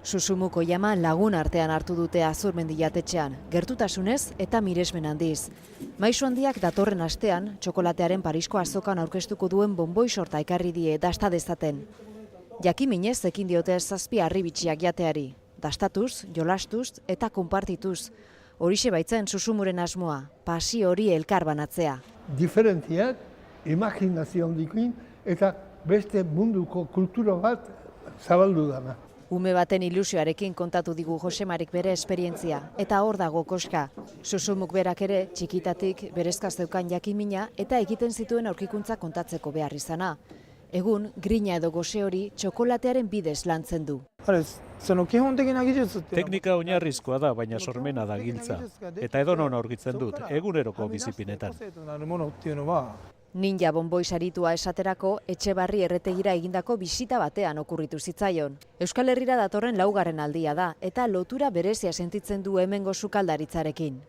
Susumuko jama lagun artean hartu dute Azurmendi jatetxean, gertutasunez eta miresmen handiz. Maisu handiak datorren astean, txokolatearen Parisko azokan aurkeztuko duen bonboi sorta ekarri die dasta dezaten. Jakiminez ekin diote 7 harribitxiak jateari, dastatuz, jolastuz eta konpartituz. Horixe baitzen Susumuren asmoa, pasio hori elkar banatzea. Diferentziak, imaginazio handikin eta beste munduko kultura bat zabaldu dana. Ume baten ilusioarekin kontatu digu Josemarik bere esperientzia, eta hor dago koska. Susumuk berak ere, txikitatik berezka zeukan jakimina eta egiten zituen aurkikuntza kontatzeko behar izana. Egun, grina edo gose hori txokolatearen bidez lantzen du. Teknika oinarrizkoa da, baina sormena da giltza. Eta edonon aurkitzen dut, eguneroko bizipinetan. Ninja bonboi saritua esaterako Etxebarri erretegira egindako bisita batean okurritu zitzaion. Euskal Herrira datorren 4. aldia da, eta lotura berezia sentitzen du hemengo sukaldaritzarekin.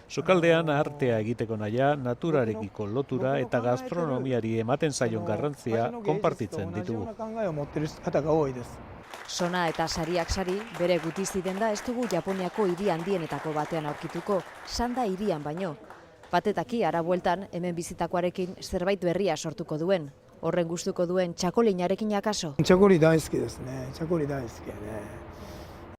Sukaldean artea egiteko nahia, naturarekiko lotura eta gastronomiari ematen zaion garrantzia konpartitzen ditugu. Sona eta sariak sari, bere gutiziden da ez dugu Japoniako hiri handienetako batean aurkituko, Sanda hirian baino. Batetaki ara bueltan hemen bizitakoarekin zerbait berria sortuko duen. Horren gustuko duen txakolinarekin akaso? Txakoli daizki desu ne, txakoli daizki ne.